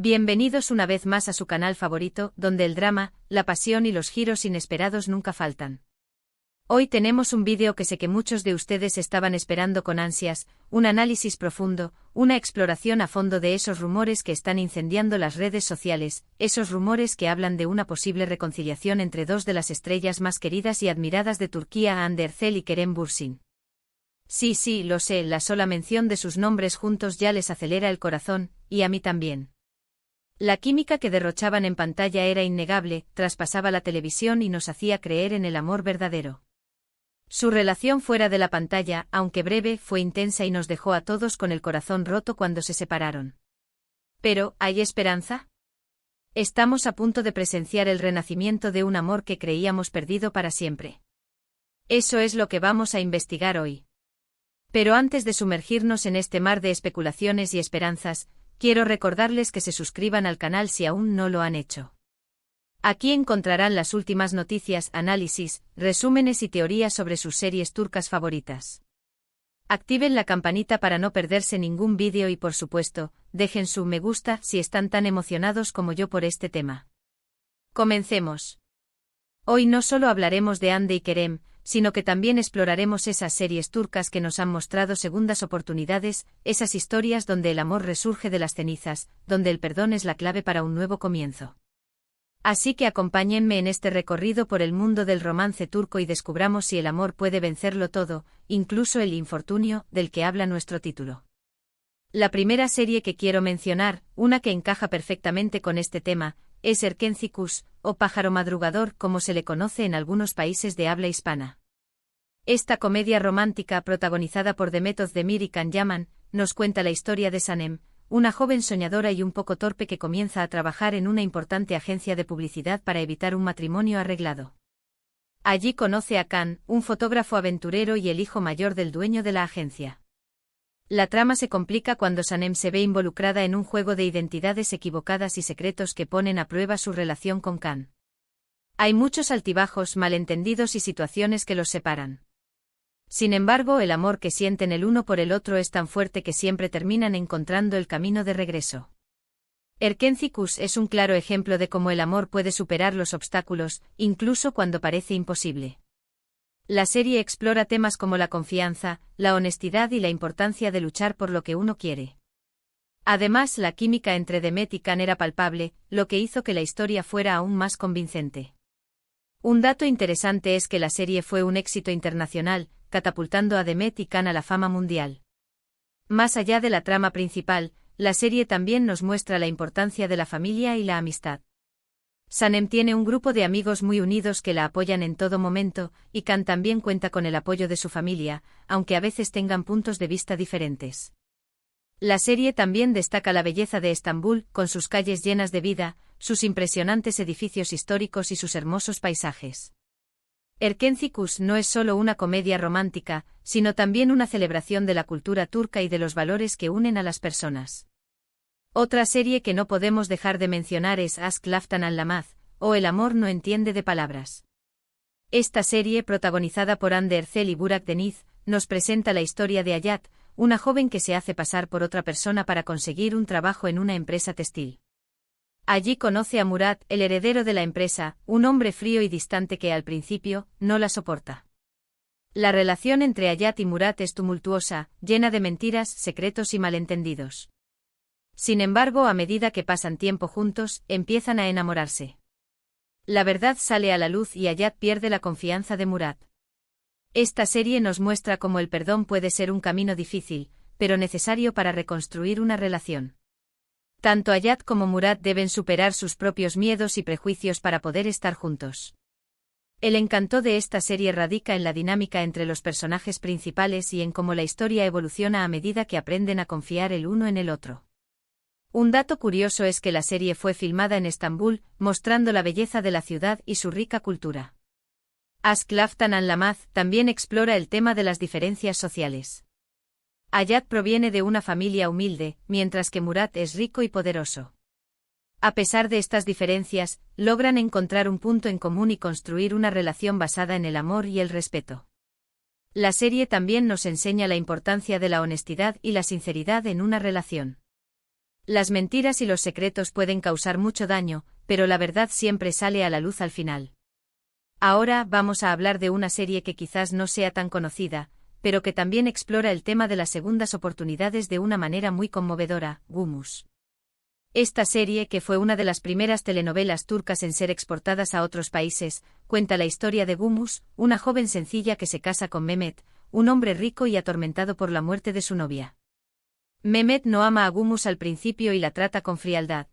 Bienvenidos una vez más a su canal favorito, donde el drama, la pasión y los giros inesperados nunca faltan. Hoy tenemos un vídeo que sé que muchos de ustedes estaban esperando con ansias, un análisis profundo, una exploración a fondo de esos rumores que están incendiando las redes sociales, esos rumores que hablan de una posible reconciliación entre dos de las estrellas más queridas y admiradas de Turquía, Hande Erçel y Kerem Bürsin. Sí, lo sé, la sola mención de sus nombres juntos ya les acelera el corazón, y a mí también. La química que derrochaban en pantalla era innegable, traspasaba la televisión y nos hacía creer en el amor verdadero. Su relación fuera de la pantalla, aunque breve, fue intensa y nos dejó a todos con el corazón roto cuando se separaron. Pero, ¿hay esperanza? Estamos a punto de presenciar el renacimiento de un amor que creíamos perdido para siempre. Eso es lo que vamos a investigar hoy. Pero antes de sumergirnos en este mar de especulaciones y esperanzas, quiero recordarles que se suscriban al canal si aún no lo han hecho. Aquí encontrarán las últimas noticias, análisis, resúmenes y teorías sobre sus series turcas favoritas. Activen la campanita para no perderse ningún vídeo y por supuesto, dejen su me gusta si están tan emocionados como yo por este tema. Comencemos. Hoy no solo hablaremos de Hande y Kerem, sino que también exploraremos esas series turcas que nos han mostrado segundas oportunidades, esas historias donde el amor resurge de las cenizas, donde el perdón es la clave para un nuevo comienzo. Así que acompáñenme en este recorrido por el mundo del romance turco y descubramos si el amor puede vencerlo todo, incluso el infortunio, del que habla nuestro título. La primera serie que quiero mencionar, una que encaja perfectamente con este tema, es Erkenci Kuş, o Pájaro Madrugador como se le conoce en algunos países de habla hispana. Esta comedia romántica protagonizada por Demet Özdemir y Can Yaman, nos cuenta la historia de Sanem, una joven soñadora y un poco torpe que comienza a trabajar en una importante agencia de publicidad para evitar un matrimonio arreglado. Allí conoce a Can, un fotógrafo aventurero y el hijo mayor del dueño de la agencia. La trama se complica cuando Sanem se ve involucrada en un juego de identidades equivocadas y secretos que ponen a prueba su relación con Can. Hay muchos altibajos, malentendidos y situaciones que los separan. Sin embargo, el amor que sienten el uno por el otro es tan fuerte que siempre terminan encontrando el camino de regreso. Erkenci Kuş es un claro ejemplo de cómo el amor puede superar los obstáculos, incluso cuando parece imposible. La serie explora temas como la confianza, la honestidad y la importancia de luchar por lo que uno quiere. Además, la química entre Demet y Can era palpable, lo que hizo que la historia fuera aún más convincente. Un dato interesante es que la serie fue un éxito internacional, catapultando a Demet y Can a la fama mundial. Más allá de la trama principal, la serie también nos muestra la importancia de la familia y la amistad. Sanem tiene un grupo de amigos muy unidos que la apoyan en todo momento, y Can también cuenta con el apoyo de su familia, aunque a veces tengan puntos de vista diferentes. La serie también destaca la belleza de Estambul, con sus calles llenas de vida, sus impresionantes edificios históricos y sus hermosos paisajes. Erkenci Kuş no es solo una comedia romántica, sino también una celebración de la cultura turca y de los valores que unen a las personas. Otra serie que no podemos dejar de mencionar es Aşk Laftan Anlamaz, o El amor no entiende de palabras. Esta serie, protagonizada por Hande Erçel y Burak Deniz, nos presenta la historia de Hayat, una joven que se hace pasar por otra persona para conseguir un trabajo en una empresa textil. Allí conoce a Murat, el heredero de la empresa, un hombre frío y distante que al principio no la soporta. La relación entre Hayat y Murat es tumultuosa, llena de mentiras, secretos y malentendidos. Sin embargo, a medida que pasan tiempo juntos, empiezan a enamorarse. La verdad sale a la luz y Hayat pierde la confianza de Murat. Esta serie nos muestra cómo el perdón puede ser un camino difícil, pero necesario para reconstruir una relación. Tanto Hayat como Murat deben superar sus propios miedos y prejuicios para poder estar juntos. El encanto de esta serie radica en la dinámica entre los personajes principales y en cómo la historia evoluciona a medida que aprenden a confiar el uno en el otro. Un dato curioso es que la serie fue filmada en Estambul, mostrando la belleza de la ciudad y su rica cultura. Aşk Laftan Anlamaz también explora el tema de las diferencias sociales. Hayat proviene de una familia humilde, mientras que Murat es rico y poderoso. A pesar de estas diferencias, logran encontrar un punto en común y construir una relación basada en el amor y el respeto. La serie también nos enseña la importancia de la honestidad y la sinceridad en una relación. Las mentiras y los secretos pueden causar mucho daño, pero la verdad siempre sale a la luz al final. Ahora vamos a hablar de una serie que quizás no sea tan conocida, pero que también explora el tema de las segundas oportunidades de una manera muy conmovedora, Gumuz. Esta serie, que fue una de las primeras telenovelas turcas en ser exportadas a otros países, cuenta la historia de Gumuz, una joven sencilla que se casa con Mehmet, un hombre rico y atormentado por la muerte de su novia. Mehmet no ama a Gumuz al principio y la trata con frialdad.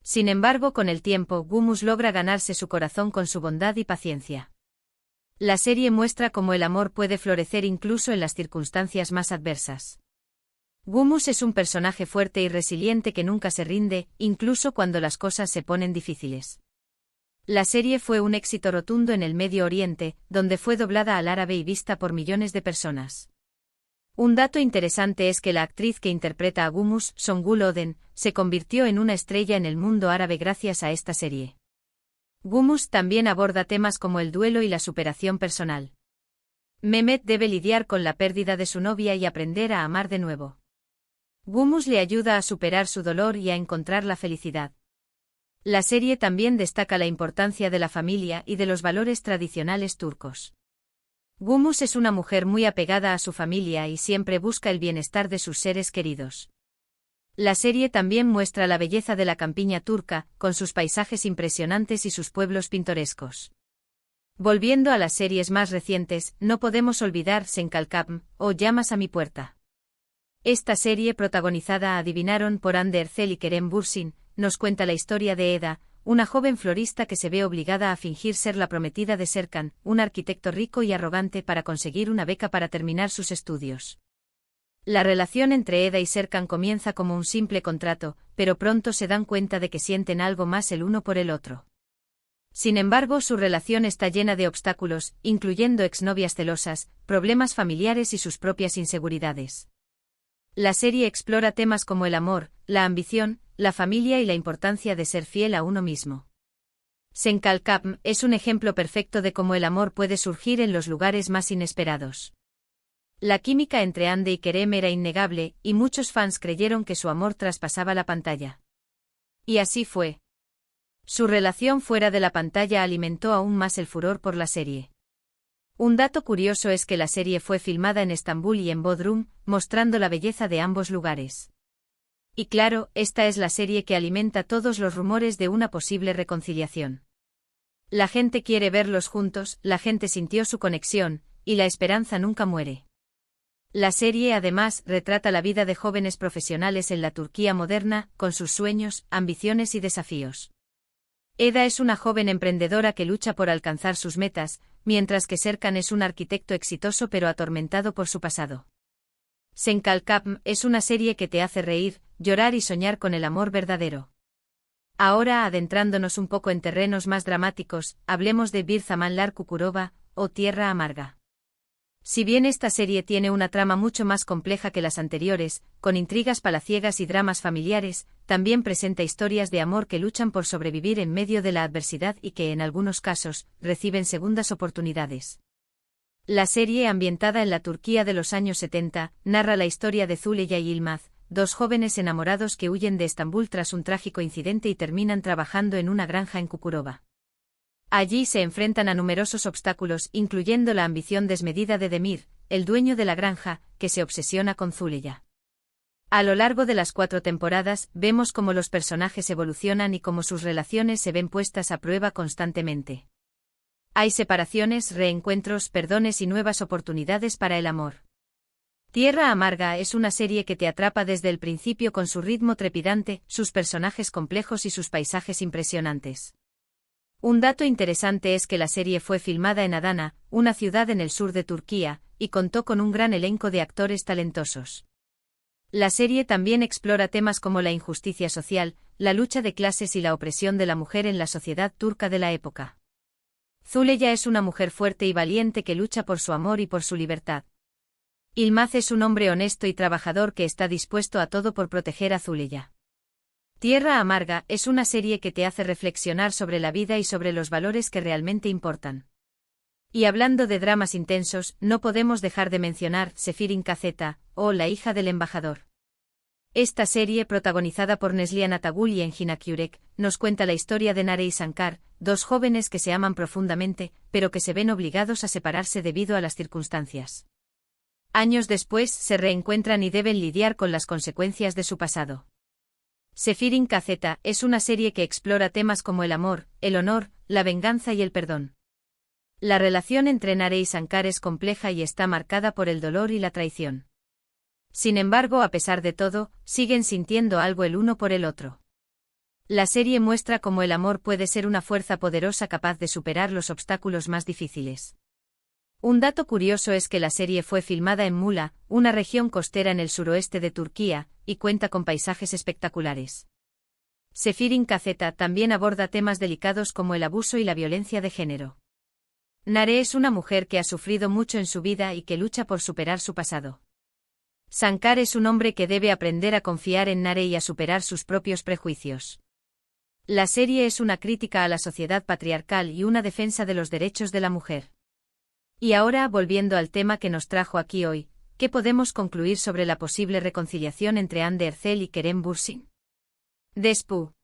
Sin embargo, con el tiempo, Gumuz logra ganarse su corazón con su bondad y paciencia. La serie muestra cómo el amor puede florecer incluso en las circunstancias más adversas. Gumuz es un personaje fuerte y resiliente que nunca se rinde, incluso cuando las cosas se ponen difíciles. La serie fue un éxito rotundo en el Medio Oriente, donde fue doblada al árabe y vista por millones de personas. Un dato interesante es que la actriz que interpreta a Gumuz, Songül Oden, se convirtió en una estrella en el mundo árabe gracias a esta serie. Gumuz también aborda temas como el duelo y la superación personal. Mehmet debe lidiar con la pérdida de su novia y aprender a amar de nuevo. Gumuz le ayuda a superar su dolor y a encontrar la felicidad. La serie también destaca la importancia de la familia y de los valores tradicionales turcos. Gumuz es una mujer muy apegada a su familia y siempre busca el bienestar de sus seres queridos. La serie también muestra la belleza de la campiña turca, con sus paisajes impresionantes y sus pueblos pintorescos. Volviendo a las series más recientes, no podemos olvidar Sen Kalkapm, o Llamas a mi puerta. Esta serie, protagonizada adivinaron por Hande Erçel y Kerem Bürsin, nos cuenta la historia de Eda, una joven florista que se ve obligada a fingir ser la prometida de Serkan, un arquitecto rico y arrogante, para conseguir una beca para terminar sus estudios. La relación entre Eda y Serkan comienza como un simple contrato, pero pronto se dan cuenta de que sienten algo más el uno por el otro. Sin embargo, su relación está llena de obstáculos, incluyendo exnovias celosas, problemas familiares y sus propias inseguridades. La serie explora temas como el amor, la ambición, la familia y la importancia de ser fiel a uno mismo. Sen Kalkapm es un ejemplo perfecto de cómo el amor puede surgir en los lugares más inesperados. La química entre Hande y Kerem era innegable, y muchos fans creyeron que su amor traspasaba la pantalla. Y así fue. Su relación fuera de la pantalla alimentó aún más el furor por la serie. Un dato curioso es que la serie fue filmada en Estambul y en Bodrum, mostrando la belleza de ambos lugares. Y claro, esta es la serie que alimenta todos los rumores de una posible reconciliación. La gente quiere verlos juntos, la gente sintió su conexión, y la esperanza nunca muere. La serie además retrata la vida de jóvenes profesionales en la Turquía moderna, con sus sueños, ambiciones y desafíos. Eda es una joven emprendedora que lucha por alcanzar sus metas, mientras que Serkan es un arquitecto exitoso pero atormentado por su pasado. Sen Kalkapm es una serie que te hace reír, llorar y soñar con el amor verdadero. Ahora, adentrándonos un poco en terrenos más dramáticos, hablemos de Bir Zamanlar Kukurova, o Tierra Amarga. Si bien esta serie tiene una trama mucho más compleja que las anteriores, con intrigas palaciegas y dramas familiares, también presenta historias de amor que luchan por sobrevivir en medio de la adversidad y que, en algunos casos, reciben segundas oportunidades. La serie, ambientada en la Turquía de los años 70, narra la historia de Zuleya y Yılmaz, dos jóvenes enamorados que huyen de Estambul tras un trágico incidente y terminan trabajando en una granja en Kukurova. Allí se enfrentan a numerosos obstáculos, incluyendo la ambición desmedida de Demir, el dueño de la granja, que se obsesiona con Zuleya. A lo largo de las 4 temporadas, vemos cómo los personajes evolucionan y cómo sus relaciones se ven puestas a prueba constantemente. Hay separaciones, reencuentros, perdones y nuevas oportunidades para el amor. Tierra Amarga es una serie que te atrapa desde el principio con su ritmo trepidante, sus personajes complejos y sus paisajes impresionantes. Un dato interesante es que la serie fue filmada en Adana, una ciudad en el sur de Turquía, y contó con un gran elenco de actores talentosos. La serie también explora temas como la injusticia social, la lucha de clases y la opresión de la mujer en la sociedad turca de la época. Zuleya es una mujer fuerte y valiente que lucha por su amor y por su libertad. Yılmaz es un hombre honesto y trabajador que está dispuesto a todo por proteger a Zuleya. Tierra Amarga es una serie que te hace reflexionar sobre la vida y sobre los valores que realmente importan. Y hablando de dramas intensos, no podemos dejar de mencionar Sefirin Kazeta, o La hija del embajador. Esta serie, protagonizada por Neslihan Atagul y Engin Akyurek, nos cuenta la historia de Nare y Sankar, dos jóvenes que se aman profundamente, pero que se ven obligados a separarse debido a las circunstancias. Años después, se reencuentran y deben lidiar con las consecuencias de su pasado. Sefirin Kazeta es una serie que explora temas como el amor, el honor, la venganza y el perdón. La relación entre Nare y Sankar es compleja y está marcada por el dolor y la traición. Sin embargo, a pesar de todo, siguen sintiendo algo el uno por el otro. La serie muestra cómo el amor puede ser una fuerza poderosa capaz de superar los obstáculos más difíciles. Un dato curioso es que la serie fue filmada en Muğla, una región costera en el suroeste de Turquía, y cuenta con paisajes espectaculares. Sefirin Kazeta también aborda temas delicados como el abuso y la violencia de género. Nare es una mujer que ha sufrido mucho en su vida y que lucha por superar su pasado. Sankar es un hombre que debe aprender a confiar en Nare y a superar sus propios prejuicios. La serie es una crítica a la sociedad patriarcal y una defensa de los derechos de la mujer. Y ahora, volviendo al tema que nos trajo aquí hoy, ¿qué podemos concluir sobre la posible reconciliación entre Hande Erçel y Kerem Bürsin? Despu.